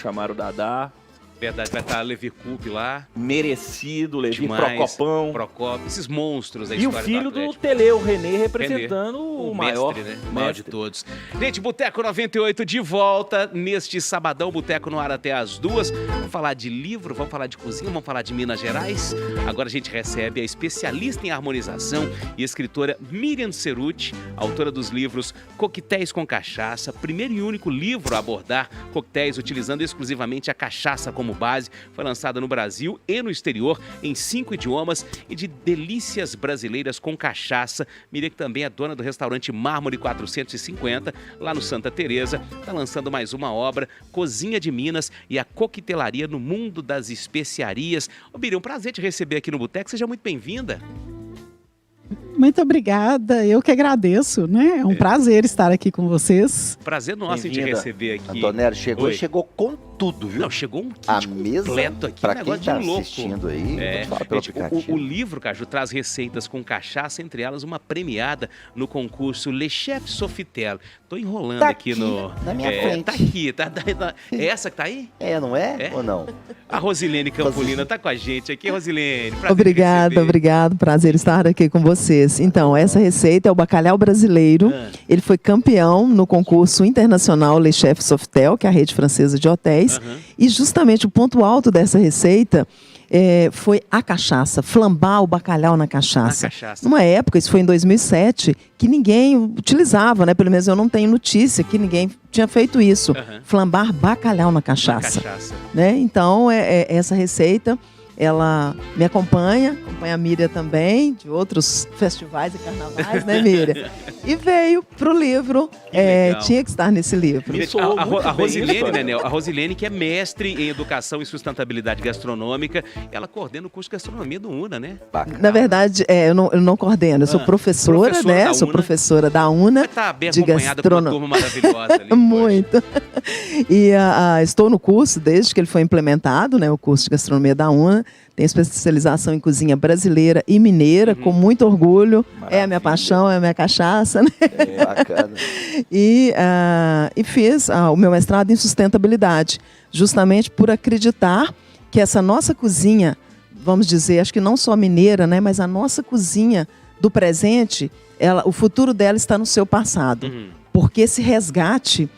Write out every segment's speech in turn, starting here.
Chamaram o Dadá. Verdade, vai estar Levi Coupe lá. Merecido, Levi, Demais. Procopão. Esses monstros da E o história filho do do Tele, o René, representando René, o maior mestre, né? O maior de todos. Gente, Boteco 98 de volta neste sabadão. Boteco no ar até as 2. Vamos falar de livro, vamos falar de cozinha, vamos falar de Minas Gerais. Agora a gente recebe a especialista em harmonização e escritora Miriam Cerutti, autora dos livros Coquetéis com Cachaça, primeiro e único livro a abordar coquetéis utilizando exclusivamente a cachaça como base. Foi lançada no Brasil e no exterior em 5 idiomas e de delícias brasileiras com cachaça. Miriam, que também é dona do restaurante Mármore 450, lá no Santa Teresa, está lançando mais uma obra, Cozinha de Minas e a coquetelaria no mundo das especiarias. Ô Miriam, um prazer te receber aqui no Boteco, seja muito bem-vinda. Muito obrigada, eu que agradeço, né? É um prazer estar aqui com vocês. Prazer nosso em te receber aqui. Antonelli chegou com tudo, viu? Não, chegou um kit a mesa completo aqui, pra um negócio quem tá de louco. assistindo aí, Gente, o livro, Caju, traz receitas com cachaça, entre elas uma premiada no concurso Le Chef Sofitel. Tô enrolando tá aqui no... na minha frente. Tá aqui, é essa que tá aí? Não é? Ou não? A Rosilene Campolina tá com a gente aqui, Rosilene. Obrigado, prazer estar aqui com vocês. Então, essa receita é o bacalhau brasileiro. Ele foi campeão no concurso internacional Le Chef Sofitel, que é a rede francesa de hotéis. E justamente o ponto alto dessa receita foi a cachaça, flambar o bacalhau na cachaça. Numa época, isso foi em 2007, que ninguém utilizava, né? Pelo menos eu não tenho notícia que ninguém tinha feito isso. Flambar bacalhau na cachaça. Né? Então, essa receita, ela me acompanha a Miriam também, de outros festivais e carnavais, né, Miriam? E veio pro livro, tinha que estar nesse livro. A Rosilene, né, Nel? A Rosilene, que é mestre em educação e sustentabilidade gastronômica, ela coordena o curso de gastronomia do UNA, né? Na verdade, eu não coordeno, eu sou professora, né? Sou professora da UNA. Tá bem acompanhada por uma turma maravilhosa ali. Muito. E estou no curso desde que ele foi implementado, né? O curso de gastronomia da UNA. Tem especialização em cozinha brasileira e mineira, com muito orgulho. Maravilha. É a minha paixão, é a minha cachaça, né? Bacana. E fiz o meu mestrado em sustentabilidade, justamente por acreditar que essa nossa cozinha, vamos dizer, acho que não só mineira, né, mas a nossa cozinha do presente, o futuro dela está no seu passado. Porque esse resgate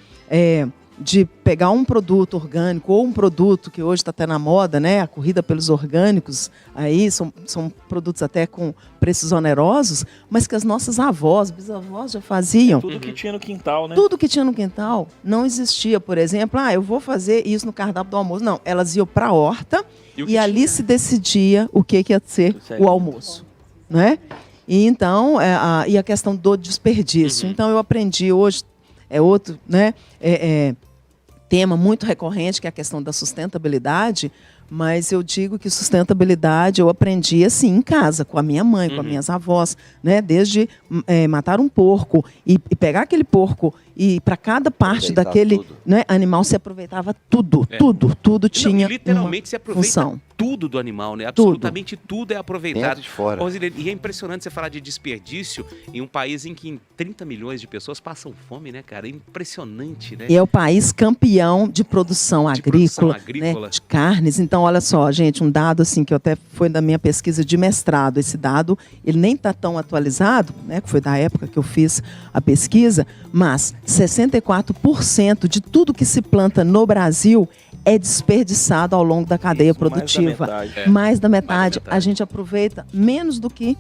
de pegar um produto orgânico ou um produto que hoje está até na moda, né? A corrida pelos orgânicos, aí são produtos até com preços onerosos, mas que as nossas avós, bisavós já faziam. Tudo que tinha no quintal, né? Tudo que tinha no quintal. Não existia, por exemplo, eu vou fazer isso no cardápio do almoço. Não, elas iam para a horta e ali se decidia o que ia ser o almoço, né? E então, e a questão do desperdício. Então, eu aprendi hoje, outro, né? Tema muito recorrente, que é a questão da sustentabilidade, mas eu digo que sustentabilidade eu aprendi assim em casa, com a minha mãe, com as minhas avós, né? Desde matar um porco e pegar aquele porco e para cada parte daquele animal se aproveitava tudo tinha literalmente se aproveita função. Tudo do animal, né? Absolutamente tudo é aproveitado. Dentro de fora. Rosilene, e é impressionante você falar de desperdício em um país em que 30 milhões de pessoas passam fome, né, cara? É impressionante, né? E é o país campeão de produção agrícola, né? De carnes. Então, olha só, gente, um dado assim que até foi da minha pesquisa de mestrado. Esse dado, ele nem está tão atualizado, né? Que foi da época que eu fiz a pesquisa, mas 64% de tudo que se planta no Brasil é desperdiçado ao longo da cadeia produtiva. Mais da metade. A gente aproveita menos do que,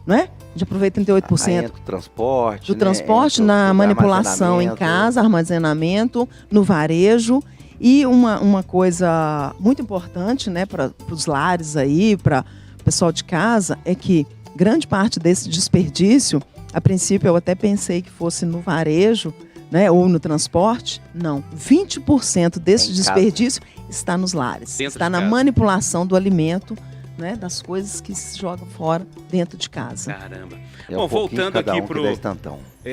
não é? A gente aproveita 38%. Do transporte. Do transporte, na manipulação em casa, armazenamento, no varejo. E uma coisa muito importante, né, para os lares aí, para o pessoal de casa, é que grande parte desse desperdício, a princípio eu até pensei que fosse no varejo, né, ou no transporte. Não, 20% desse desperdício está nos lares. Está na manipulação do alimento, né, das coisas que se jogam fora dentro de casa. Caramba. Bom, voltando aqui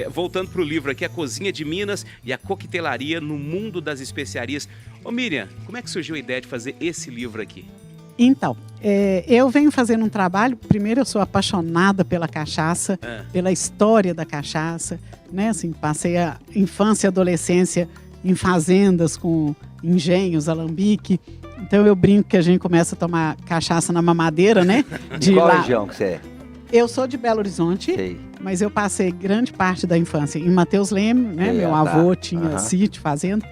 voltando para o livro aqui, A Cozinha de Minas e a Coquetelaria no Mundo das Especiarias. Ô Miriam, como é que surgiu a ideia de fazer esse livro aqui? Então, eu venho fazendo um trabalho, primeiro eu sou apaixonada pela cachaça, pela história da cachaça, né? Assim, passei a infância e adolescência em fazendas com engenhos, alambique. Então eu brinco que a gente começa a tomar cachaça na mamadeira, né? De qual região que você é? Eu sou de Belo Horizonte, Sei. mas eu passei grande parte da infância em Mateus Leme, né? Meu avô tinha sítio, fazenda.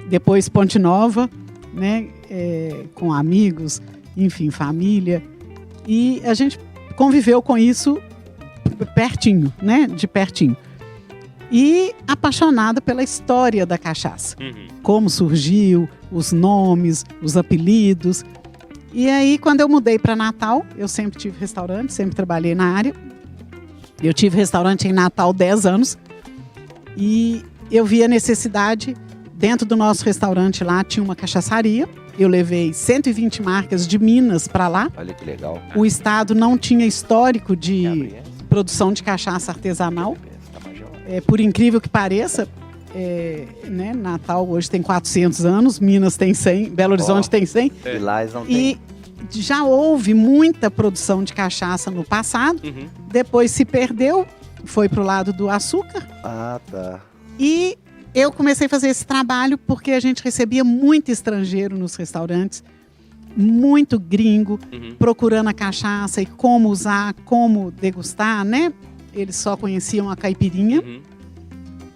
Depois Ponte Nova, né? Com amigos, enfim, família. E a gente conviveu com isso pertinho, né? De pertinho. E apaixonada pela história da cachaça. Como surgiu, os nomes, os apelidos. E aí, quando eu mudei para Natal, eu sempre tive restaurante, sempre trabalhei na área. Eu tive restaurante em Natal 10 anos. E eu vi a necessidade, dentro do nosso restaurante lá, tinha uma cachaçaria. Eu levei 120 marcas de Minas para lá. Olha que legal. O estado não tinha histórico de produção de cachaça artesanal. Por incrível que pareça, né, Natal hoje tem 400 anos, Minas tem 100, Belo Horizonte tem 100. E lá eles não tem. E já houve muita produção de cachaça no passado, depois se perdeu, foi para o lado do açúcar. Ah, tá. E eu comecei a fazer esse trabalho porque a gente recebia muito estrangeiro nos restaurantes, muito gringo, procurando a cachaça e como usar, como degustar, né? Eles só conheciam a caipirinha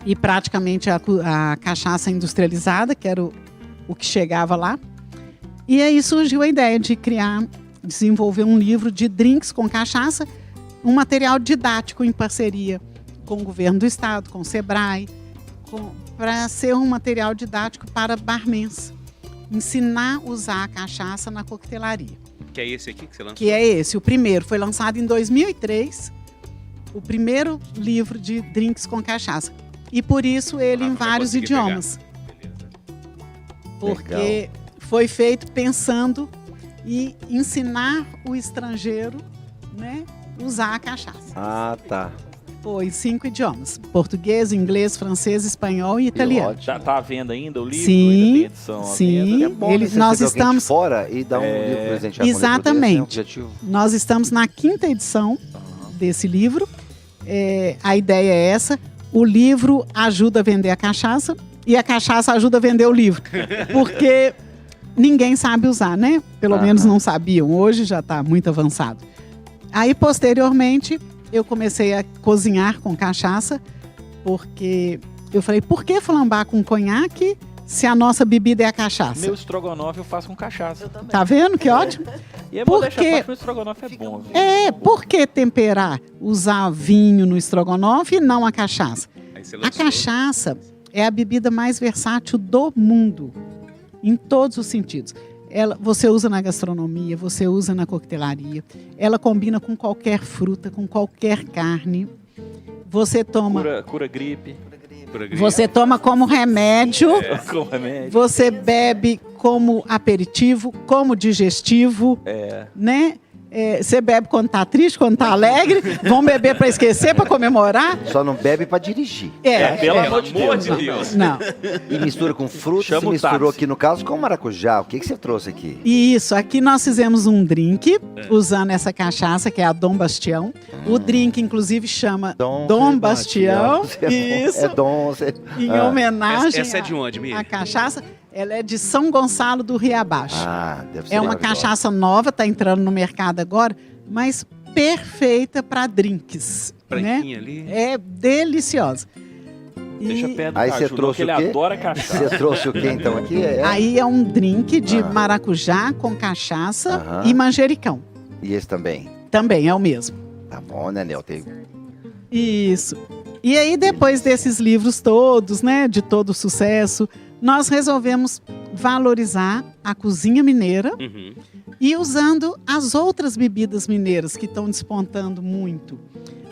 e praticamente a cachaça industrializada, que era o que chegava lá. E aí surgiu a ideia de desenvolver um livro de drinks com cachaça, um material didático em parceria com o governo do estado, com o Sebrae, para ser um material didático para barmans. Ensinar a usar a cachaça na coquetelaria. Que é esse aqui que você lançou? Que é esse, o primeiro. Foi lançado em 2003, o primeiro livro de drinks com cachaça. E por isso ele em vários idiomas. Porque foi feito pensando em ensinar o estrangeiro, né, usar a cachaça. Ah, tá. Foi 5 idiomas: português, inglês, francês, espanhol e italiano. Tá à venda ainda o livro? Sim, ainda tem edição à sim. venda? É bom Nós estamos fora e dar um livro presente. Exatamente. Nós estamos na 5ª edição desse livro. A ideia é essa. O livro ajuda a vender a cachaça e a cachaça ajuda a vender o livro. Porque ninguém sabe usar, né? Pelo menos não sabiam. Hoje já está muito avançado. Aí, posteriormente, eu comecei a cozinhar com cachaça, porque eu falei, por que flambar com conhaque se a nossa bebida é a cachaça? Meu estrogonofe eu faço com cachaça. Tá vendo? Que ótimo. E é bom deixar claro que o estrogonofe é bom. Viu? Por que temperar? Usar vinho no estrogonofe e não a cachaça? A cachaça é a bebida mais versátil do mundo, em todos os sentidos. Você usa na gastronomia, você usa na coquetelaria. Ela combina com qualquer fruta, com qualquer carne. Você toma... Cura gripe. Você toma como remédio. Como remédio. Você bebe como aperitivo, como digestivo. Né? Você bebe quando tá triste, quando tá alegre. Vão beber para esquecer, para comemorar. Só não bebe para dirigir. Pelo amor de Deus. Não. E mistura com frutas. Você misturou aqui, no caso, com maracujá. O que você trouxe aqui? Isso, aqui nós fizemos um drink usando essa cachaça, que é a Dom Bastião. O drink, inclusive, chama Dom Bastião. Isso. É Dom. Em homenagem essa é de onde, Miriam? a cachaça. Ela é de São Gonçalo do Riabaixo. Deve ser é uma cachaça nova, está entrando no mercado agora, mas perfeita para drinks. Branquinha, né? ali. É deliciosa. Deixa perto do Aí você Caju, trouxe ele o quê? adora cachaça. Você trouxe o quê, então, aqui? Aí é um drink de maracujá com cachaça e manjericão. E esse também? Também é o mesmo. Tá bom, né, Nel? Isso. E aí, depois desses livros todos, né, de todo o sucesso, nós resolvemos valorizar a cozinha mineira e usando as outras bebidas mineiras que estão despontando muito.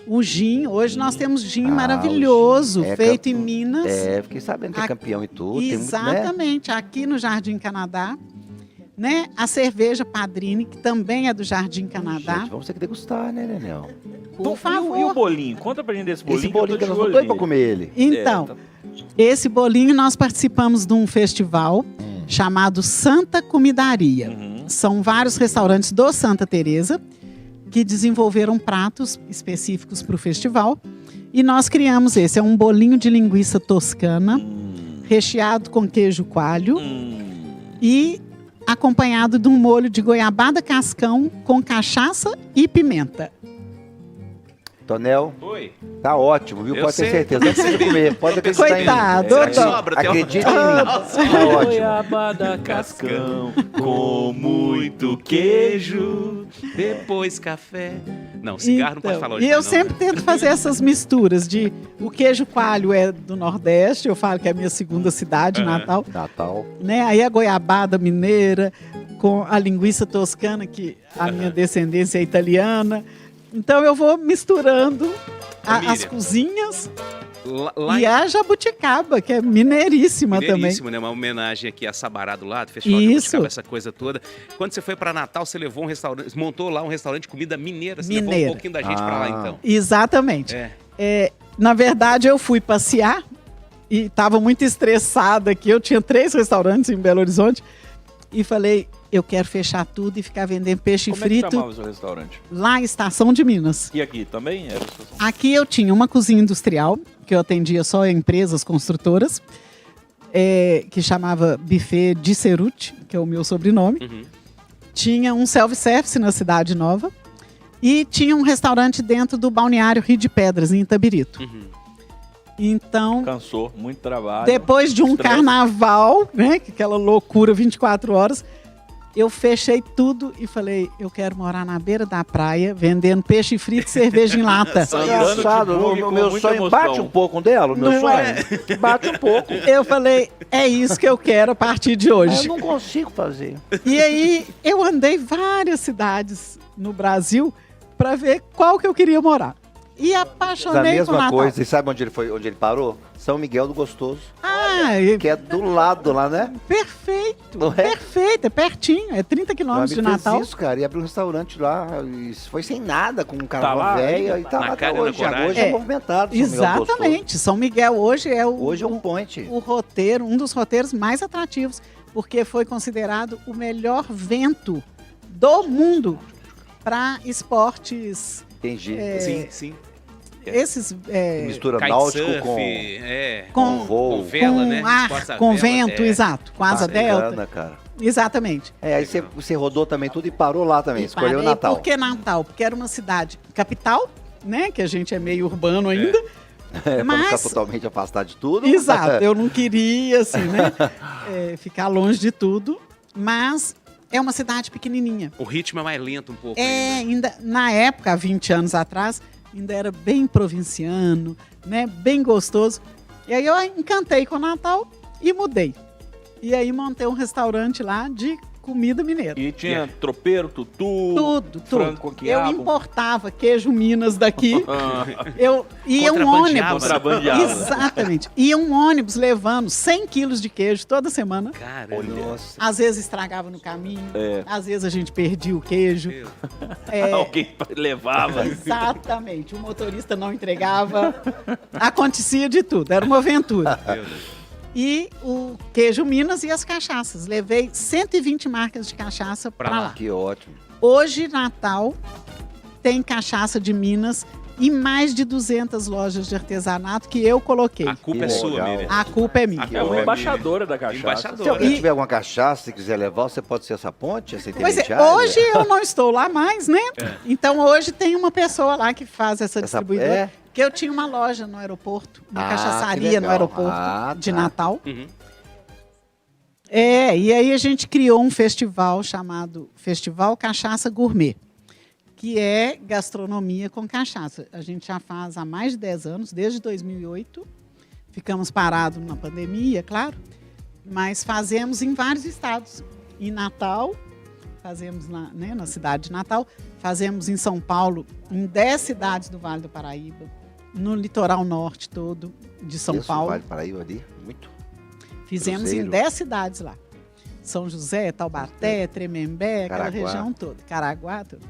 O gin, hoje nós temos gin maravilhoso, feito em Minas. Fiquei sabendo que é campeão e tudo. Exatamente, aqui no Jardim Canadá. Né? A cerveja Padrini, que também é do Jardim Canadá. Gente, vamos ter que degustar, né, Nenel? Por favor. E o bolinho? Conta pra gente desse bolinho. Esse bolinho que nós estamos doidos pra comer ele. Então, esse bolinho nós participamos de um festival chamado Santa Comidaria. São vários restaurantes do Santa Teresa que desenvolveram pratos específicos para o festival. E nós criamos esse. É um bolinho de linguiça toscana, recheado com queijo coalho e acompanhado de um molho de goiabada cascão com cachaça e pimenta. Tonel, Oi. tá ótimo, viu? Eu Pode sei. ter certeza. Não precisa comer, pode acreditar Coitado, em mim. doutor. Sobra, tem Acredite em mim. Tá ótimo. Goiabada cascão com muito queijo. Depois café. Não, cigarro não pode falar hoje. E eu não. sempre tento fazer essas misturas de o queijo coalho é do Nordeste, eu falo que é a minha segunda cidade, Natal, Natal. né? Aí a goiabada mineira com a linguiça toscana, que a minha descendência é italiana. Então eu vou misturando Miriam. as cozinhas Lá e a jabuticaba, que é mineiríssima também. Mineiríssimo, né? Uma homenagem aqui a Sabará do lado, Festival de Isso. Jabuticaba, essa coisa toda. Quando você foi para Natal, você levou um restaurante, montou lá um restaurante de comida mineira. Você levou um Mineira. pouquinho da gente para lá, então. Exatamente. Na verdade, eu fui passear e estava muito estressada aqui. Eu tinha 3 restaurantes em Belo Horizonte e falei, eu quero fechar tudo e ficar vendendo peixe Como é que frito chamava o seu restaurante? lá em Estação de Minas. E aqui também era? Aqui eu tinha uma cozinha industrial, que eu atendia só empresas construtoras, que chamava Buffet de Ceruti, que é o meu sobrenome. Uhum. Tinha um self-service na Cidade Nova e tinha um restaurante dentro do balneário Rio de Pedras, em Itabirito. Uhum. Então, Cansou, muito trabalho. depois de um estresse. carnaval, né, aquela loucura 24 horas, eu fechei tudo e falei, eu quero morar na beira da praia, vendendo peixe frito e cerveja em lata. Engraçado, Andando de bug o com meu muita sonho emoção. bate um pouco dela, o meu Não sonho. é? Bate um pouco. Eu falei, é isso que eu quero a partir de Eu hoje. não consigo fazer. E aí, eu andei várias cidades no Brasil para ver qual que eu queria morar. E A apaixonei por mesma Natal. coisa, e sabe onde ele foi, onde ele parou? São Miguel do Gostoso, Ah, que é do lado lá, né? perfeito, Não é? perfeito, é pertinho, é 30 Meu quilômetros de amigo fez Natal. isso, cara, e abriu um restaurante lá, e foi sem nada, com um lá carnaval velho, ainda? e tá Na lá até cara e na hoje. coragem. Hoje é É, movimentado, São Miguel do Gostoso. Exatamente, São Miguel hoje é Hoje é um point. o roteiro, um dos roteiros mais atrativos, porque foi considerado o melhor vento do mundo para esportes, Entendi. Sim, sim. esses Mistura Kitesurf, náutico com com voo. com vela, com né? ar, Esportes a com vela, vento, exato, com asa delta. Bacana, cara. Exatamente. É, aí você rodou também tudo e parou lá também, E escolheu o parei, Natal. Por que Natal? Porque era uma cidade capital, né? Que a gente é meio urbano ainda. Pra não ficar Mas, totalmente afastado de tudo. exato, eu não queria, assim, né? Ficar longe de tudo. Mas é uma cidade pequenininha. O ritmo é mais lento um pouco. Ainda, na época, há 20 anos atrás, ainda era bem provinciano, né? Bem gostoso. E aí eu encantei com o Natal e mudei. E aí montei um restaurante lá de comida mineira. E tinha tropeiro, tutu, Tudo, frango com tudo. quiabo. Eu importava queijo Minas daqui. Eu ia um Contrabandeava, ônibus. Contrabandeava. Exatamente. Ia um ônibus levando 100 quilos de queijo toda semana. Cara, Nossa. Às vezes estragava no caminho. Às vezes a gente perdia o queijo. Alguém levava. Exatamente. O motorista não entregava. Acontecia de tudo. Era uma aventura. E o queijo Minas e as cachaças. Levei 120 marcas de cachaça Pra para lá. lá. Que ótimo. Hoje, Natal, tem cachaça de Minas e mais de 200 lojas de artesanato que eu coloquei. a culpa é Que sua, legal. Miriam. A culpa é minha. A É uma culpa embaixadora da cachaça. Se Embaixadora. alguém E- tiver alguma cachaça e quiser levar, você pode ser essa ponte, essa Pois é, intermediária? hoje eu não estou lá mais, né? Então hoje tem uma pessoa lá que faz essa distribuidora. é? Porque eu tinha uma loja no aeroporto, uma Ah, cachaçaria que legal. no aeroporto Ah, de tá. Natal. Uhum. E aí a gente criou um festival chamado Festival Cachaça Gourmet, que é gastronomia com cachaça. A gente já faz há mais de 10 anos, desde 2008. Ficamos parados na pandemia, claro, mas fazemos em vários estados. Em Natal, fazemos na cidade de Natal, fazemos em São Paulo, em 10 cidades do Vale do Paraíba, no litoral norte todo de São Isso, Paulo. Vale do Paraíba ali, muito. Fizemos Cruzeiro. em 10 cidades lá. São José, Taubaté, Tremembé, aquela Caraguá. região toda. Caraguá, tudo.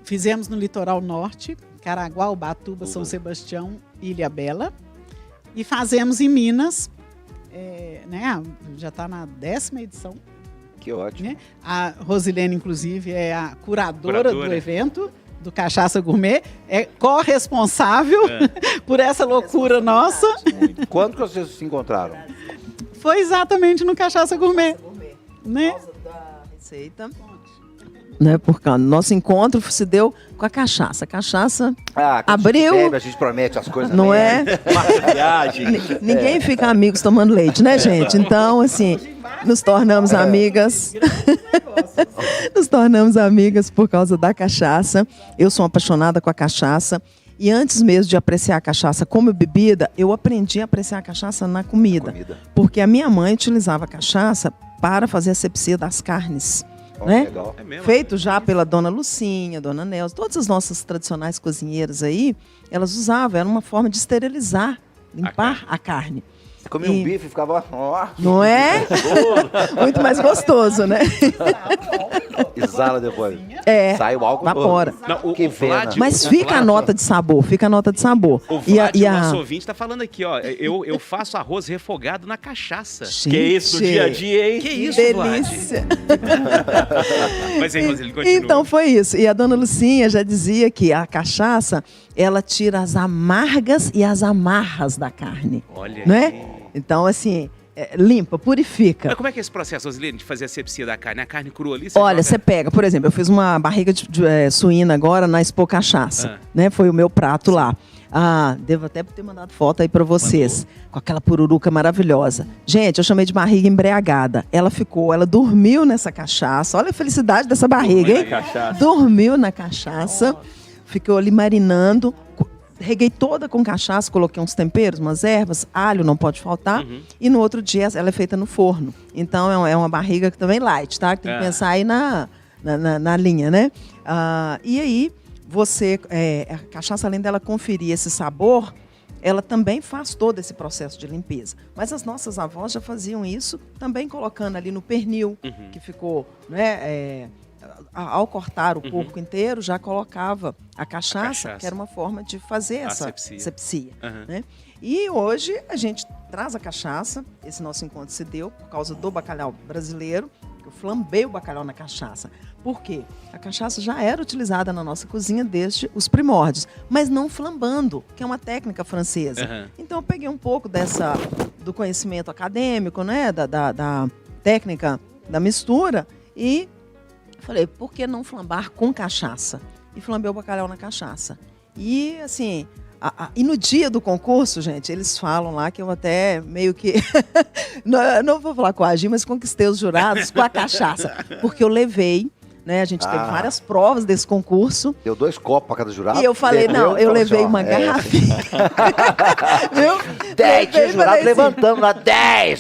Fizemos no litoral norte, Caraguá, Ubatuba, São Sebastião, Ilha Bela. E fazemos em Minas, já está na 10ª edição. Que ótimo. Né? A Rosilene, inclusive, é a curadora do evento, do Cachaça Gourmet. É corresponsável por essa loucura nossa. Quando que vocês se encontraram? Foi exatamente no Cachaça Gourmet. Né? Da receita. Né, porque o nosso encontro se deu com a cachaça. A cachaça abriu. Bebe, a gente promete as coisas. Não é? Viagem. Ninguém fica amigos tomando leite, né, gente? Então, assim, nos tornamos amigas. Nos tornamos amigas por causa da cachaça. Eu sou apaixonada com a cachaça. E antes mesmo de apreciar a cachaça como bebida, eu aprendi a apreciar a cachaça na comida. Porque a minha mãe utilizava a cachaça para fazer a asepsia das carnes. Né? Feito já pela dona Lucinha, dona Nelson, todas as nossas tradicionais cozinheiras aí, elas usavam, era uma forma de esterilizar, limpar a carne. Você comia um bife e ficava... Não é? Muito mais gostoso, né? Exala depois. Sai o álcool evapora. Não, que Vlad, mas fica a nota de sabor, fica a nota de sabor. O Vlad, o nosso ouvinte, tá falando aqui, ó, eu faço arroz refogado na cachaça. Gente, que isso, dia a dia, hein? Que isso, delícia. Mas aí, ele continua. Então foi isso. E a dona Lucinha já dizia que a cachaça, ela tira as amargas e as amarras da carne. Olha não aí. é? Então, assim, limpa, purifica. Mas como é que é esse processo, Rosilene, de fazer a asepsia da carne? A carne crua ali? Olha, você pega, por exemplo, eu fiz uma barriga de suína agora na Expo Cachaça, né? Foi o meu prato lá. Devo até ter mandado foto aí pra vocês, com aquela pururuca maravilhosa. Gente, eu chamei de barriga embriagada. Ela dormiu nessa cachaça. Olha a felicidade dessa barriga, hein? Dormiu na cachaça, ficou ali marinando. Reguei toda com cachaça, coloquei uns temperos, umas ervas, alho não pode faltar. E no outro dia ela é feita no forno. Então é uma barriga que também light, tá? Tem que pensar aí na linha, né? E aí, a cachaça, além dela conferir esse sabor, ela também faz todo esse processo de limpeza. Mas as nossas avós já faziam isso, também colocando ali no pernil, que ficou, né? Ao cortar o porco inteiro, já colocava a cachaça, que era uma forma de fazer essa asepsia. Né? E hoje a gente traz a cachaça, esse nosso encontro se deu por causa do bacalhau brasileiro, que eu flambei o bacalhau na cachaça. Por quê? A cachaça já era utilizada na nossa cozinha desde os primórdios, mas não flambando, que é uma técnica francesa. Então eu peguei um pouco do conhecimento acadêmico, né, da técnica da mistura e falei, por que não flambar com cachaça? E flambei o bacalhau na cachaça. E, assim, e no dia do concurso, gente, eles falam lá que eu até meio que... não vou falar coagir, mas conquistei os jurados com a cachaça. Porque eu levei, né? A gente teve várias provas desse concurso. Deu 2 copos para cada jurado. E eu falei, eu levei uma garrafinha. Viu? 10, tinha jurado levantando lá, 10.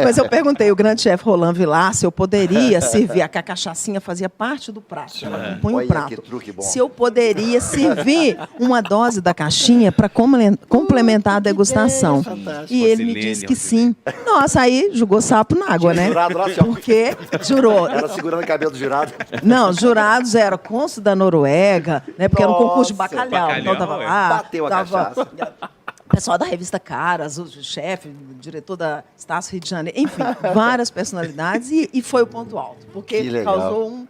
Mas eu perguntei, o grande chefe Roland Vilar, se eu poderia servir, a cachaçinha fazia parte do prato, ela compunha o prato. Que truque bom. Se eu poderia servir uma dose da caixinha para complementar a degustação. E ele me disse que sim. Nossa, aí jogou sapo na água, né? Jurado lá, porque jurou. Era segurando o cabelo do jurado. Não, os jurados eram cônsul da Noruega, né? Porque era um concurso de bacalhau. Então tava lá. Bateu a cachaça. O pessoal da revista Caras, o chefe, o diretor da Estácio Rio de Janeiro, enfim, várias personalidades e foi o ponto alto, porque causou um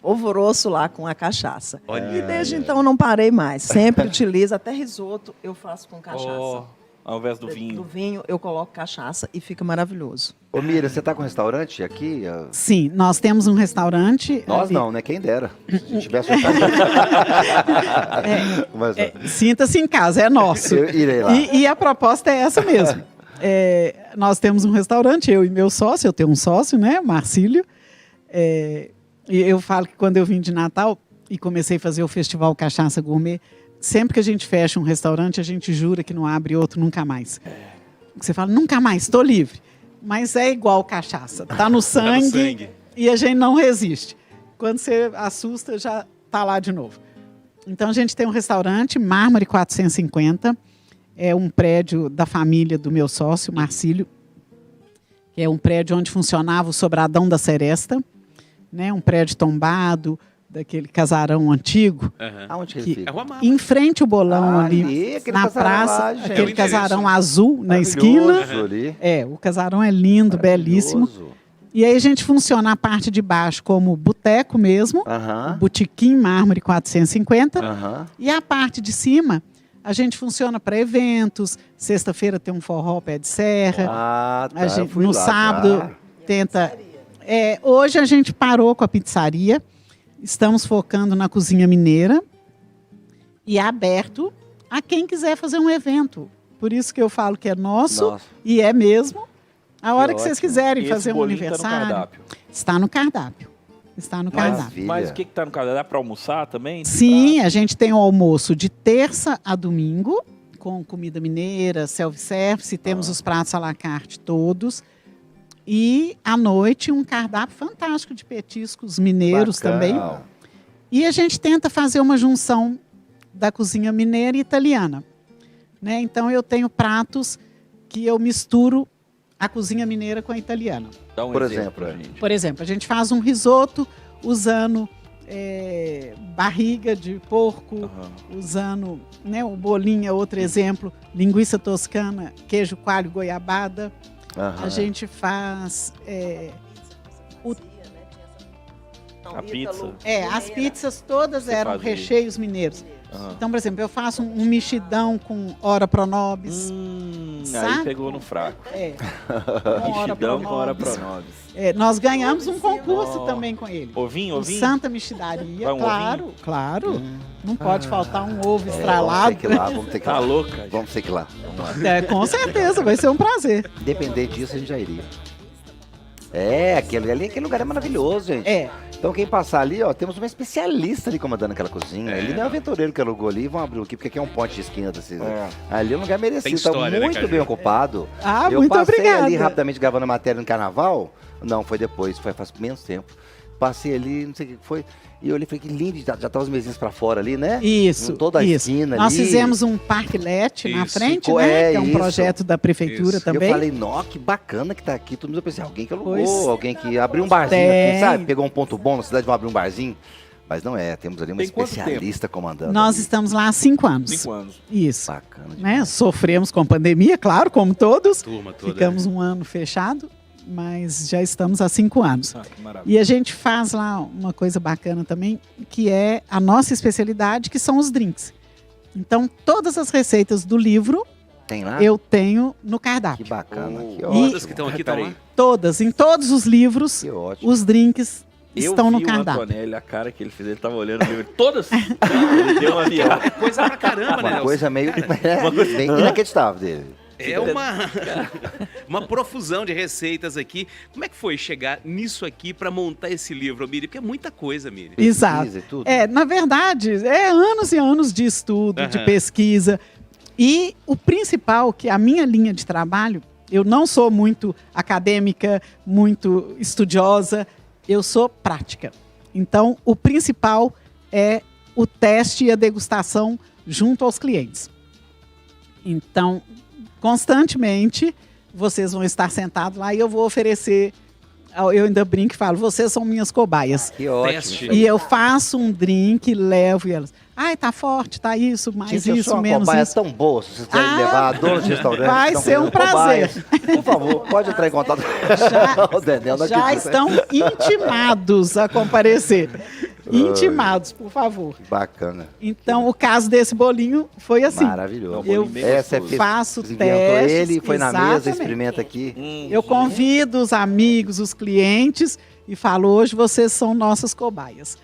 alvoroço lá com a cachaça. E desde então eu não parei mais, sempre utilizo, até risoto eu faço com cachaça. Ao invés do vinho. Do vinho eu coloco cachaça e fica maravilhoso. Ô Miriam, você tá com um restaurante aqui? Sim, nós temos um restaurante. Nós não, né? Quem dera. Se tivesse sinta-se em casa, é nosso. Eu irei lá. E a proposta é essa mesmo. Nós temos um restaurante, eu e meu sócio, eu tenho um sócio, né, Marcílio. E eu falo que quando eu vim de Natal e comecei a fazer o Festival Cachaça Gourmet, sempre que a gente fecha um restaurante, a gente jura que não abre outro nunca mais. Você fala, nunca mais, estou livre. Mas é igual cachaça, tá no sangue e a gente não resiste. Quando você assusta, já tá lá de novo. Então a gente tem um restaurante, Mármore 450, é um prédio da família do meu sócio, Marcílio, que é um prédio onde funcionava o Sobradão da Seresta, né? Um prédio tombado, daquele casarão antigo. Aonde que ele fica? Em frente ao bolão ali na praça, aquele casarão azul na esquina. O casarão é lindo, belíssimo. E aí a gente funciona a parte de baixo como boteco mesmo, Botequim Mármore 450. E a parte de cima, A gente funciona para eventos. Sexta-feira tem um forró pé de serra. Ah, tá. A gente, eu fui no lá, sábado tá. tenta. Hoje a gente parou com a pizzaria. Estamos focando na cozinha mineira e é aberto a quem quiser fazer um evento. Por isso que eu falo que é nosso. Nossa. E é mesmo. A hora que vocês ótimo. quiserem E fazer esse um bolinho tá no aniversário. cardápio? Está no cardápio. Está no cardápio. Mas o que tá no cardápio? Dá para almoçar também? Sim, a gente tem o almoço de terça a domingo, com comida mineira, self-service, temos os pratos à la carte todos. E à noite um cardápio fantástico de petiscos mineiros Bacana. também. E a gente tenta fazer uma junção da cozinha mineira e italiana. Né? Então eu tenho pratos que eu misturo a cozinha mineira com a italiana. Dá um Por exemplo, exemplo, gente. Por exemplo, a gente faz um risoto usando barriga de porco, usando, né, o bolinho é outro exemplo, linguiça toscana, queijo coalho goiabada. A gente faz A pizza. as pizzas todas Você eram fazia. recheios mineiros. Então, por exemplo, eu faço um mexidão com ora pronobis. Aí sabe? pegou no fraco. Com ora Mexidão com hora pronobis. pronobis. Nós ganhamos um concurso também com ele. Ovinho, O ovinho? Santa Mexidaria, Vai um claro, claro. Não pode faltar um ovo Vamos estralado. ter que ir lá, vamos ter que ir Tá lá. louca? Vamos ter que ir lá. Vamos lá. Com certeza, vai ser um prazer. Independente disso, a gente já iria. Aquele lugar é maravilhoso, gente. Então quem passar ali, ó, temos uma especialista ali comandando aquela cozinha. Ele não é um aventureiro que alugou ali, vão abrir aqui, porque aqui é um ponte de esquina da cidade. Ali é um lugar merecido, Tem história, tá né, muito Caju? bem ocupado. Muito Eu passei obrigada. ali rapidamente gravando matéria no carnaval. Não, foi depois, foi faz menos tempo. Passei ali, não sei o que foi. E eu olhei e falei, que lindo, já tá os mesinhos pra fora ali, né? Isso. Em toda a isso. esquina Nós ali. fizemos um parklet na Isso. frente, Ficou- né? Que é um isso. projeto da prefeitura Isso. também. Eu falei, nó, que bacana que tá aqui. Todo mundo pensei, alguém que alugou, Pois. alguém que abriu um barzinho Tem. aqui, sabe? Pegou um ponto bom na cidade, vão abrir um barzinho. Mas não é, temos ali uma Tem quanto especialista comandando. Nós ali. estamos lá há 5 anos. 5 anos. Isso. Bacana. Né? Sofremos com a pandemia, claro, como todos. Turma toda. Ficamos um ano fechado, mas já estamos há 5 anos. Que maravilha. E a gente faz lá uma coisa bacana também, que é a nossa especialidade, que são os drinks. Então, todas as receitas do livro Tem lá? eu tenho no Que cardápio. bacana, que Todas ótimo. que estão aqui estão lá. Todas, em todos os livros, Que ótimo. os drinks Eu estão no vi o cardápio. Antonelli, a cara que ele fez, ele tava olhando o livro. Todas! Ele deu uma viagem. Coisa pra caramba, né, Uma Nelson? coisa meio bem inacreditável dele. É uma profusão de receitas aqui. Como é que foi chegar nisso aqui para montar esse livro, Miri? Porque é muita coisa, Miri. Exato. Pesquisa e tudo. Na verdade, é anos e anos de estudo, de Aham. pesquisa. E o principal, que a minha linha de trabalho, eu não sou muito acadêmica, muito estudiosa, eu sou prática. Então, o principal é o teste e a degustação junto aos clientes. Então, constantemente, vocês vão estar sentados lá e eu vou oferecer, eu ainda brinco e falo, vocês são minhas cobaias. Que ótimo. Teste. E eu faço um drink, levo e elas. Ai, tá forte, tá isso, mais Gente, eu sou isso, uma menos cobaia isso. tão boa, se vocês quiserem levar a donos de restaurante. vai estão ser um querendo cobaias. prazer. Por favor, pode entrar em contato. O Daniel não Já acredita. estão intimados a comparecer. Intimados, por favor. Bacana. Então, o caso desse bolinho foi assim. Maravilhoso. Eu Essa é faço inventou testes, ele, foi na mesa, exatamente. experimenta aqui. Eu convido os amigos, os clientes e falo, hoje vocês são nossas cobaias.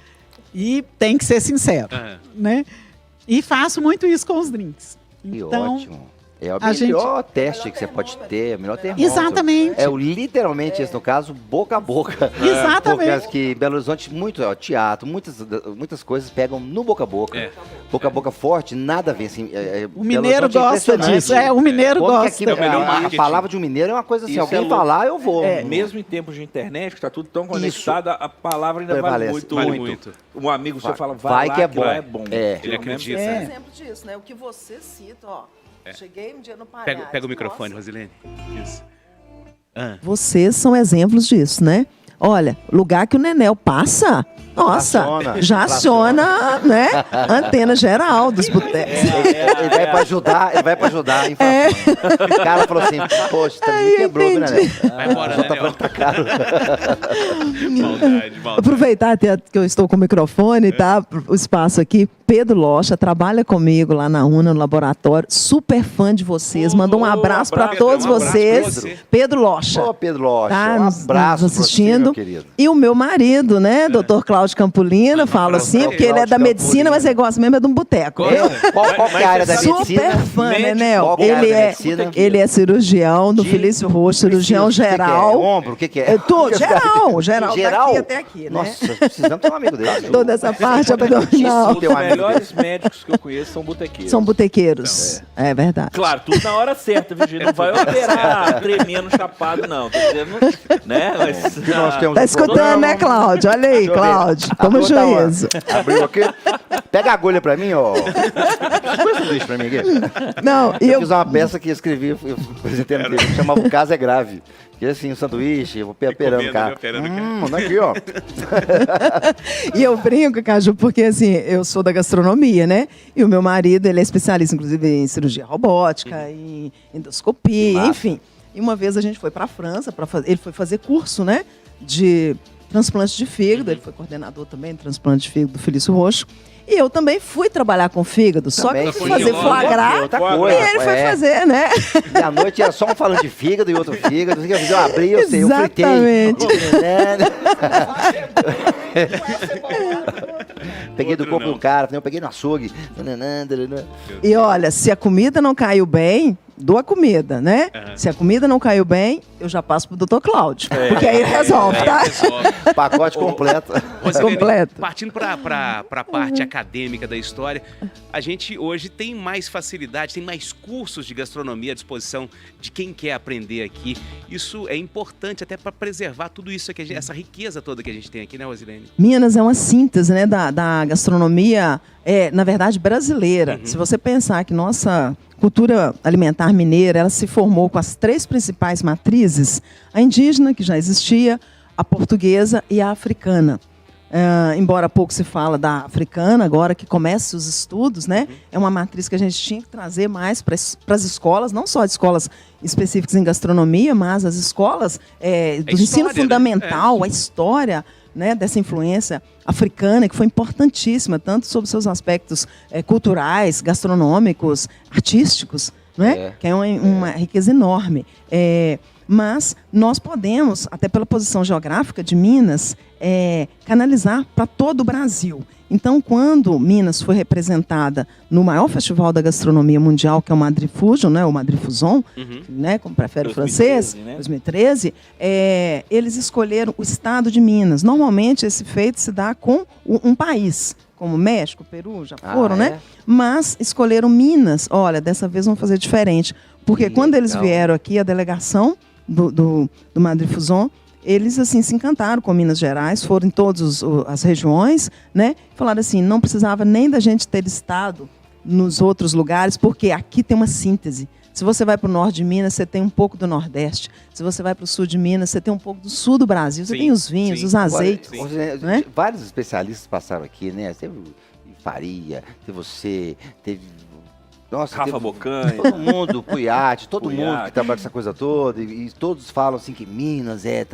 E tem que ser sincero, Aham. né? E faço muito isso com os drinks. Que Então, ótimo. É o a gente- melhor teste que você pode ter, o melhor termômetro. Exatamente. É o literalmente, esse no caso, boca a boca. Exatamente. Porque que em Belo Horizonte, muito teatro, muitas coisas pegam no boca a boca. É. Boca a boca forte, nada vem assim. o mineiro gosta disso. O mineiro Como gosta. que aqui, É o melhor a marketing. palavra de um mineiro é uma coisa assim, Isso alguém é louco. falar, eu vou. Mesmo em tempos de internet, que tá tudo tão conectado, a palavra ainda vale Prevalece. muito. Vale muito. Um amigo seu fala, Vai lá, que é bom. lá é bom. É. Ele Pelo menos- acredita. É. Um exemplo disso, né? O que você cita, ó. Cheguei um dia no Pará. Pega o microfone, Rosilene. Isso. Vocês são exemplos disso, né? Olha, lugar que o Nenel passa, nossa, Aciona. já aciona, né? Antena geral dos botecos. Ele vai pra ajudar, a inflação. O cara falou assim, poxa, me quebrou, né, entendi. Nenel? Vai embora, né, Nel? Tá caro. Maldade, maldade. Aproveitar até que eu estou com o microfone, tá? O espaço aqui. Pedro Locha, trabalha comigo lá na UNA, no laboratório, super fã de vocês, mandou um abraço para todos vocês. Pedro Locha. Ô, Pedro Locha, tá um abraço nos assistindo. você, meu querido. E o meu marido, né, Dr. Cláudio Campolina, fala assim, porque ele é da medicina, mas ele gosta mesmo é de um boteco. Qual que é a área da medicina? Super fã, né, Nel? Qual que é a área da medicina? Ele é cirurgião do Felício Roxo, cirurgião geral. Ombro, o que é? Tudo, geral, daqui até aqui, né? Nossa, precisamos ter um amigo dele. Toda essa parte abdominal. Os melhores médicos que eu conheço são botequeiros. São botequeiros, é verdade. Claro, tudo na hora certa, viu, gente? Não vai operar tremendo, chapado, não. Tô dizendo, né? Mas, nós temos tá escutando, né, Cláudio? Olha aí, Cláudio. Toma juízo. Abriu aqui. Pega a agulha pra mim, ó. Põe esse bicho pra mim aqui. Não, eu fiz uma peça que escrevi, eu apresentei no livro, chamava O Caso é Grave. Que assim, um sanduíche, eu vou perando o cara. Aqui, ó. E eu brinco, Caju, porque assim, eu sou da gastronomia, né? E o meu marido, ele é especialista, inclusive, em cirurgia robótica, em endoscopia, enfim. E uma vez a gente foi para a França, ele foi fazer curso, né? De transplante de fígado, ele foi coordenador também de transplante de fígado do Felício Roxo. E eu também fui trabalhar com fígado, só que eu fui fazer foie coisa, e ele foi fazer, né? E à noite era só um falando de fígado e outro fígado. Eu abri, eu sei, eu fritei. Exatamente. Peguei do corpo um cara, eu peguei no açougue. E olha, se a comida não caiu bem, dou a comida, né? Se a comida não caiu bem, eu já passo pro Dr. Cláudio. Porque aí ele resolve, tá? Pacote completo. Rosilene, completo. Partindo para a parte acadêmica da história, a gente hoje tem mais facilidade, tem mais cursos de gastronomia à disposição de quem quer aprender aqui. Isso é importante até para preservar tudo isso, essa riqueza toda que a gente tem aqui, né, Rosilene? Minas é uma síntese, né, da gastronomia, na verdade, brasileira. Se você pensar que nossa cultura alimentar mineira, ela se formou com as 3 principais matrizes: a indígena, que já existia, a portuguesa e a africana. Embora pouco se fala da africana, agora que começam os estudos, né? É uma matriz que a gente tinha que trazer mais para as escolas, não só as escolas específicas em gastronomia, mas as escolas do ensino fundamental, né? A história, né, dessa influência africana, que foi importantíssima, tanto sobre seus aspectos culturais, gastronômicos, artísticos, né? Que é uma riqueza enorme. Mas nós podemos, até pela posição geográfica de Minas, canalizar para todo o Brasil. Então, quando Minas foi representada no maior festival da gastronomia mundial, que é o Madrid Fusion, né, o Madrid Fusion, né, como prefere o francês, 2013, eles escolheram o estado de Minas. Normalmente, esse feito se dá com um país, como México, Peru, já foram, né? Mas escolheram Minas. Olha, dessa vez vamos fazer diferente. Porque quando eles vieram aqui, a delegação do Madrid Fusion, eles assim se encantaram com Minas Gerais, foram em todas as regiões, né? Falaram assim, não precisava nem da gente ter estado nos outros lugares, porque aqui tem uma síntese. Se você vai para o norte de Minas, você tem um pouco do Nordeste. Se você vai para o sul de Minas, você tem um pouco do sul do Brasil. Você tem os vinhos, os azeites. Né? Vários especialistas passaram aqui, né? Teve Faria, teve você, teve... Nossa, Rafa Bocanha. Todo mundo, Puiati, todo mundo que trabalha com essa coisa toda, e todos falam assim que Minas E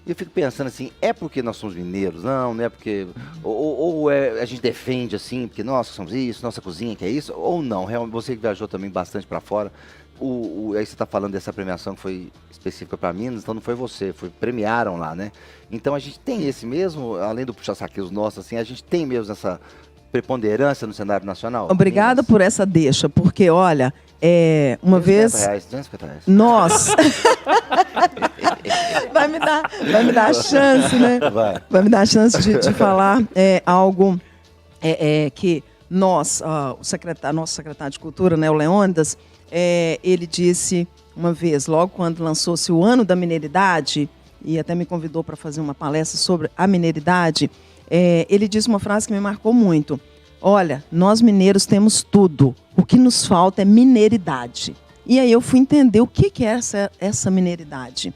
eu fico pensando assim, é porque nós somos mineiros? Não é porque... Ou a gente defende assim, porque nós somos isso, nossa cozinha que é isso, ou não? Realmente, você que viajou também bastante para fora, aí você está falando dessa premiação que foi específica para Minas, então não foi você, premiaram lá, né? Então a gente tem esse mesmo, além do puxa-saqueiros nossos, assim, a gente tem mesmo essa preponderância no cenário nacional. Obrigada por essa deixa, porque, olha, uma vez... R$250. Nossa! vai me dar a chance, né? Vai me dar a chance de falar algo que nosso secretário de Cultura, né, o Leônidas, ele disse uma vez, logo quando lançou-se o Ano da Mineiridade, e até me convidou para fazer uma palestra sobre a mineiridade, ele disse uma frase que me marcou muito. Olha, nós mineiros temos tudo. O que nos falta é mineiridade. E aí eu fui entender o que é essa mineiridade.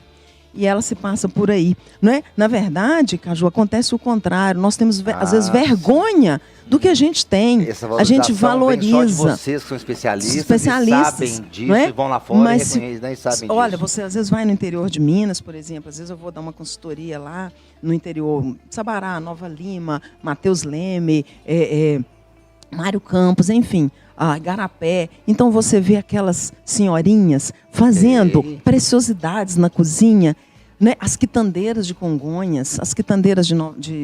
E ela se passa por aí. Não é? Na verdade, Caju, acontece o contrário. Nós temos, às vezes, vergonha do que a gente tem. A gente valoriza. Vem só de vocês que são especialistas e sabem disso, e vão lá fora e reconhecem, né, e sabem olha, disso. você às vezes vai no interior de Minas, por exemplo, às vezes eu vou dar uma consultoria lá no interior, Sabará, Nova Lima, Mateus Leme, Mário Campos, enfim, Igarapé. Então você vê aquelas senhorinhas fazendo preciosidades na cozinha, né? As quitandeiras de Congonhas, as quitandeiras de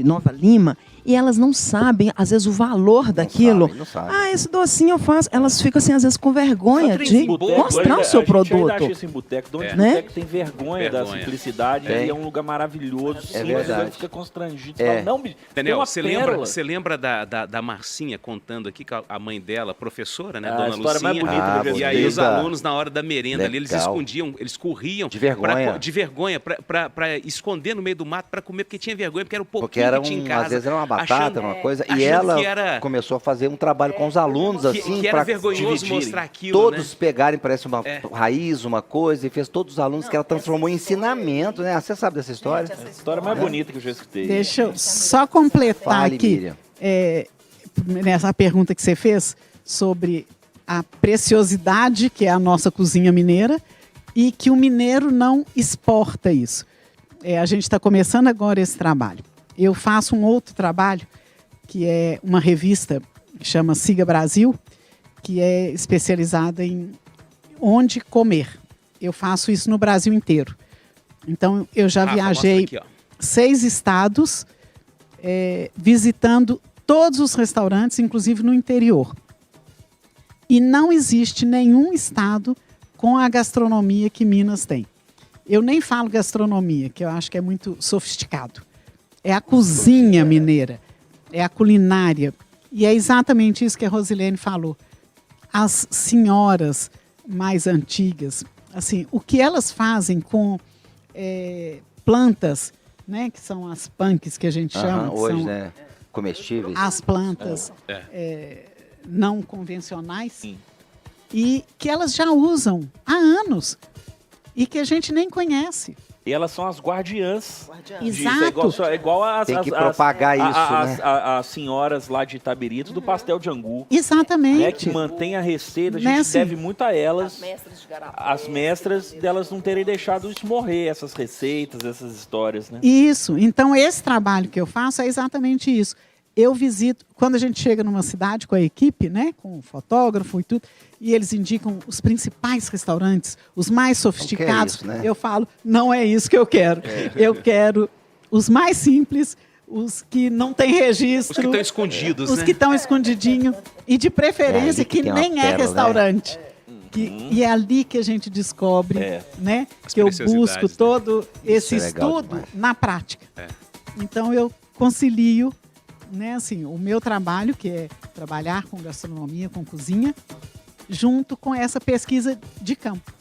Nova Lima, e elas não sabem, às vezes, o valor daquilo. Não sabem. Esse docinho eu faço. Elas ficam, assim, às vezes, com vergonha de mostrar o seu produto. A gente ainda acha isso em boteco. Dono de Né? boteco tem vergonha da simplicidade. E é um lugar maravilhoso. É Sim, verdade. você fica constrangido. Você fala, não, Daniel, você você lembra da Marcinha contando aqui, que a mãe dela, professora, né, A Dona história mais Lucinha, bonita que eu e já aí vi. os alunos, na hora da merenda ali, eles Legal. escondiam, eles corriam De vergonha. de vergonha pra esconder no meio do mato pra comer, porque tinha vergonha, porque era o pouquinho Porque era que tinha em casa. às vezes era uma batata, achando- uma coisa. achando E ela que era- começou a fazer um trabalho com os alunos, assim, que era pra vergonhoso dividirem. mostrar aquilo, Todos né? pegarem, parece uma raiz, uma coisa, e fez todos os alunos que ela transformou em ensinamento, né? Você sabe dessa história? A história mais bonita que eu já escutei. Deixa eu só completar Fale, aqui Miriam. nessa pergunta que você fez sobre a preciosidade que é a nossa cozinha mineira e que o mineiro não exporta isso. A gente está começando agora esse trabalho. Eu faço um outro trabalho que é uma revista que chama Siga Brasil, que é especializada em onde comer. Eu faço isso no Brasil inteiro. Então, eu já viajei mostra aqui, ó. 6 estados, visitando todos os restaurantes, inclusive no interior. E não existe nenhum estado com a gastronomia que Minas tem. Eu nem falo gastronomia, que eu acho que é muito sofisticado. É a cozinha mineira, é a culinária. E é exatamente isso que a Rosilene falou. As senhoras mais antigas, assim, o que elas fazem com plantas, né, que são as punks que a gente chama, que Hoje, são né? Comestíveis. as plantas não convencionais, e que elas já usam há anos e que a gente nem conhece. E elas são as guardiãs. disso. Exato. É igual as, Tem que as- propagar as- isso, as- né? as senhoras lá de Itabirito do pastel de angu. Exatamente. Né, que mantém a receita, a Né, gente assim? deve muito a elas. Mestres de Garapé. As mestras delas não terem deixado isso morrer, essas receitas, essas histórias, né? Isso. Então, esse trabalho que eu faço é exatamente isso. Eu visito, quando a gente chega numa cidade com a equipe, né, com o fotógrafo e tudo, e eles indicam os principais restaurantes, os mais sofisticados, isso, né? eu falo, não é isso que eu quero. Eu quero os mais simples, os que não têm registro. Os que estão escondidos, Os né? que estão escondidinho. E de preferência É ali que que tem uma nem é pérola, né? restaurante. E é ali que a gente descobre, né? As Que eu preciosidades, busco né? todo esse Isso é legal estudo demais. na prática. Então eu concilio, né, assim, o meu trabalho, que é trabalhar com gastronomia, com cozinha, junto com essa pesquisa de campo.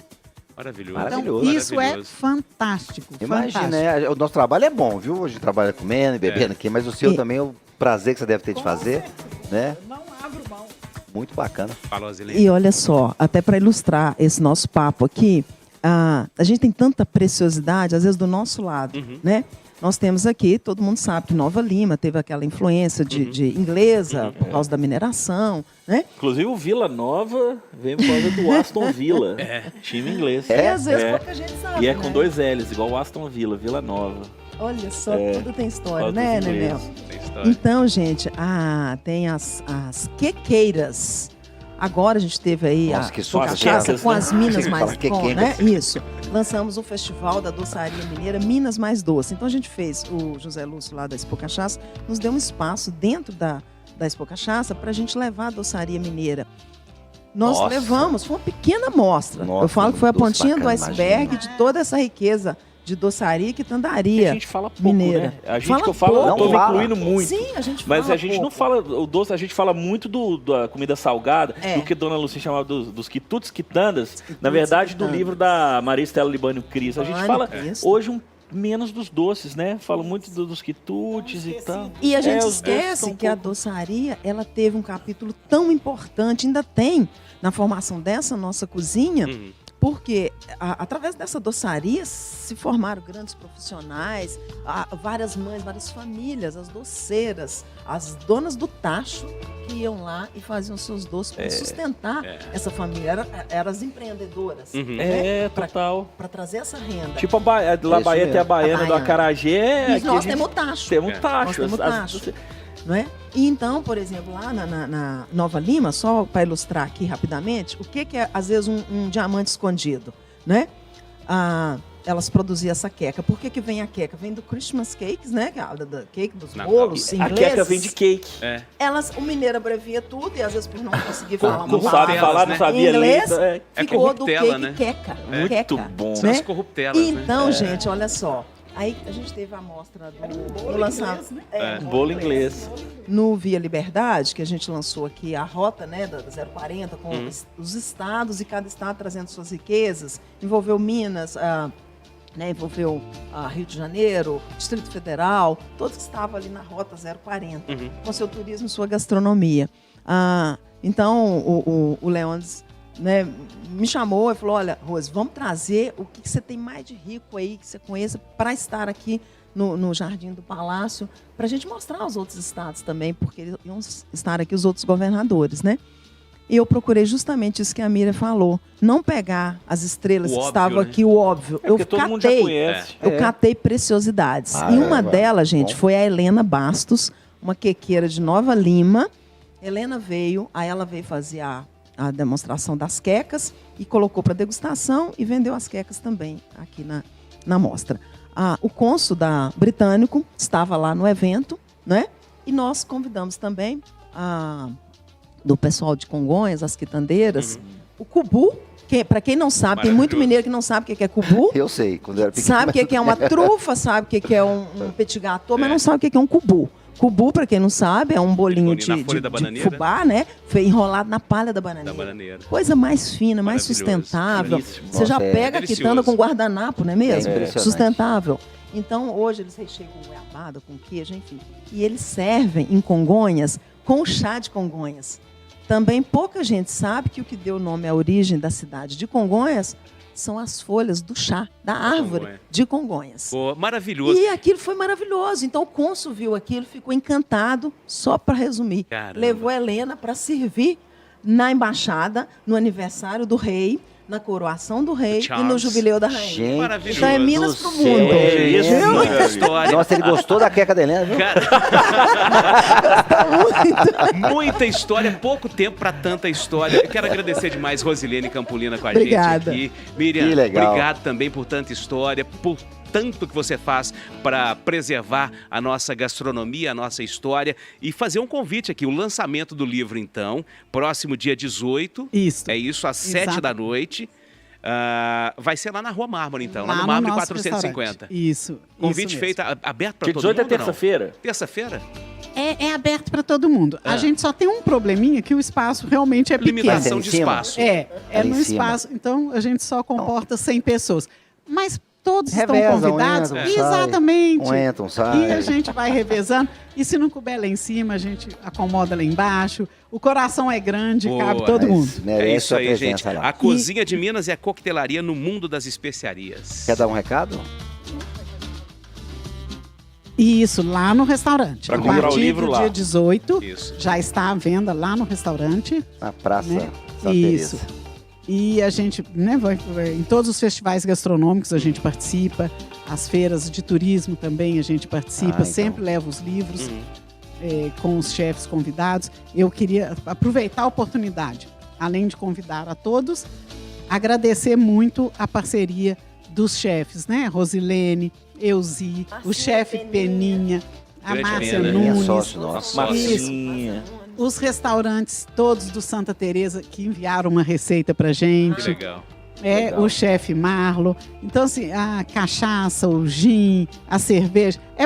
Maravilhoso. Então, Maravilhoso. isso é fantástico. Imagina, fantástico. né? O nosso trabalho é bom, viu? A gente trabalha comendo e bebendo aqui, mas o seu também é o prazer que você deve ter de fazer, né? Não abro mão. Muito bacana. Fala, Rosilene. E olha só, até para ilustrar esse nosso papo aqui, a gente tem tanta preciosidade, às vezes, do nosso lado, né? Nós temos aqui, todo mundo sabe que Nova Lima teve aquela influência de inglesa por causa da mineração, né? Inclusive o Vila Nova vem por causa do Aston Villa, time inglês. E às vezes É. pouca gente sabe, E é né? com 2 L's, igual o Aston Villa, Vila Nova. Olha só, tudo tem história, Todos né, ingleses. Nenel? Tem história. Então, gente, tem as quequeiras. Agora a gente teve aí Nossa, a que susto, cachaça né? com as Minas Você Mais fala quequeiras. né? Isso. Lançamos o Festival da Doçaria Mineira Minas Mais Doce. Então a gente fez, o José Lúcio lá da Expo Cachaça nos deu um espaço dentro da Expo Cachaça para a gente levar a doçaria mineira. Nós Nossa. levamos, foi uma pequena amostra. Nossa, Eu falo que foi a doce pontinha bacana, do iceberg imagina. de toda essa riqueza de doçaria e E quitandaria a gente fala pouco, mineira. né? A gente Fala que eu falo, pouco. eu tô Não fala. incluindo muito. Sim, a gente Mas fala a gente não pouco. fala, o doce, a gente fala muito da comida salgada, do que Dona Lucia chamava dos quitutes, quitandas. Na verdade, do quitandas. livro da Maria Estela Libânio Cris. A gente Libânio fala Cris. hoje menos dos doces, né? Falo muito dos quitutes e tal. E a gente os doces esquece são um que a pouco- doçaria, ela teve um capítulo tão importante, ainda tem, na formação dessa nossa cozinha, porque através dessa doçaria se formaram grandes profissionais, várias mães, várias famílias, as doceiras, as donas do tacho que iam lá e faziam seus doces para sustentar essa família. Eram as empreendedoras, É, total. para trazer essa renda. Tipo a lá Isso Bahia tem a mesmo. baiana A do baiana. acarajé. E aqui nós a gente temos o tacho. Temos tacho. Nós temos as- tacho. não é? E então, por exemplo, lá na Nova Lima, só para ilustrar aqui rapidamente, o que é, às vezes, um diamante escondido, né? Elas produziam essa queca. Por que vem a queca? Vem do Christmas cakes, né? Que é da cake dos bolos ingleses. A queca vem de cake. O mineiro abrevia tudo e às vezes por não conseguir falar uma Não sabe palavra falar, não sabia em inglês, ler. ficou do corruptela, cake né? queca. Muito queca, bom. São né? as corruptelas, Então, né? gente, olha só. Aí a gente teve a amostra do lançamento. Bolo inglês. No Via Liberdade, que a gente lançou aqui a rota, né, da 040, com os estados e cada estado trazendo suas riquezas. Envolveu Minas, né, envolveu Rio de Janeiro, Distrito Federal, todos que estavam ali na rota 040, com seu turismo e sua gastronomia. Então, o Leônidas, né, me chamou e falou, olha, Rose, vamos trazer o que você tem mais de rico aí, que você conheça, para estar aqui no Jardim do Palácio, para a gente mostrar aos outros estados também, porque iam estar aqui os outros governadores, né? E eu procurei justamente isso que a Mira falou, não pegar as estrelas que estavam aqui, o óbvio. Porque todo mundo já conhece. Eu catei preciosidades. E uma delas, gente, foi a Helena Bastos, uma quequeira de Nova Lima. Helena veio, aí ela veio fazer a demonstração das quecas e colocou para degustação e vendeu as quecas também aqui na mostra. O cônsul britânico estava lá no evento, né? E nós convidamos também do pessoal de Congonhas, as quitandeiras, o cubu, que para quem não sabe, tem muito mineiro que não sabe o que é cubu. Eu sei, quando eu era pequeno. Sabe o que é uma trufa, sabe o que é um petit gâteau, mas não sabe o que é um cubu. Cubu, para quem não sabe, é um bolinho de fubá, né? Foi enrolado na palha da bananeira. Coisa mais fina, mais sustentável. Finíssimo. Você já pega a quitanda com guardanapo, não é mesmo? impressionante. Sustentável. Então, hoje eles recheiam com goiabada, com queijo, enfim. E eles servem em Congonhas com chá de Congonhas. Também pouca gente sabe que o que deu nome à origem da cidade de Congonhas são as folhas do chá, da árvore de Congonhas. Pô, maravilhoso. E aquilo foi maravilhoso. Então o cônsul viu aquilo, ficou encantado, só para resumir. Caramba. Levou a Helena para servir na embaixada, no aniversário do rei, na coroação do rei e no jubileu da rainha. Gente, Maravilhoso. Então é Minas pro mundo. isso, Muita história. Nossa, ele gostou da queca da Helena, viu? Muita história, pouco tempo para tanta história. Eu quero agradecer demais Rosilene Campolina com a Obrigada. gente aqui. Miriam, Que legal. obrigado também por tanta história, por tanto que você faz para preservar a nossa gastronomia, a nossa história e fazer um convite aqui, o lançamento do livro, então, próximo dia 18. Isso. É isso, às 7 da noite. Vai ser lá na Rua Mármore, então, lá Lá no no Mármore nosso 450. restaurante. Isso. Convite isso feito, aberto para Dia todo 18 mundo, é terça-feira? não? Terça-feira? É aberto para todo mundo. A gente só tem um probleminha que o espaço realmente é pequeno. Limitação Em de cima? espaço. É Ali no em cima. espaço. Então a gente só comporta 100 pessoas. Mas todos Revezam, estão convidados. entram, Exatamente. Entram, saem. E a gente vai revezando. E se não couber lá em cima, a gente acomoda lá embaixo. O coração é grande, Boa. cabe todo mundo. Mas merece É isso a aí, presença gente. lá. A cozinha de Minas é a coquetelaria no mundo das especiarias. Quer dar um recado? Isso, lá no restaurante. Pra A comprar o partir livro do lá. dia 18, Isso. já está à venda lá no restaurante. Na Praça Né? Santa Isso. Teresa. E a gente, né, vai em todos os festivais gastronômicos a gente participa, as feiras de turismo também a gente participa, então. sempre leva os livros com os chefes convidados. Eu queria aproveitar a oportunidade, além de convidar a todos, agradecer muito a parceria dos chefes, né? Rosilene, Euzi, o chefe Peninha, a Grande Márcia Pena. Minha Nunes. sócio nosso. Marcinha. Os restaurantes todos do Santa Teresa que enviaram uma receita pra gente. Que legal. Legal. O chefe Marlo. Então, assim, a cachaça, o gin, a cerveja. É